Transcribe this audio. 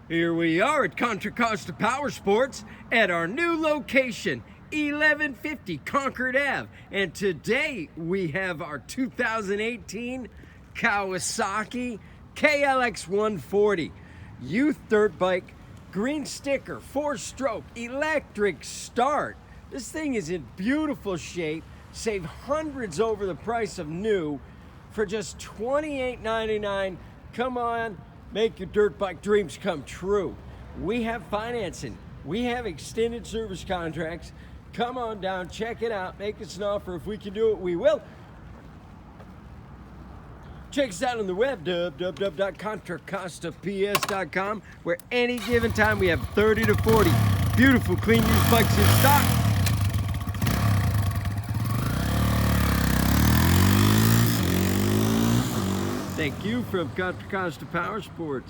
Here we are at Contra Costa Powersports at our new location, 1150 Concord Ave. And today we have our 2018 Kawasaki KLX140 youth dirt bike, green sticker, 4-stroke, electric start. This thing is in beautiful shape. Save hundreds over the price of new for just $28.99. Come on, make your dirt bike dreams come true. We have financing. We have extended service contracts. Come on down, check it out, make us an offer. If we can do it, we will. Check us out on the web, www.contracostaps.com, where any given time we have 30 to 40 beautiful, clean used bikes in stock. Thank you from Contra Costa Powersports.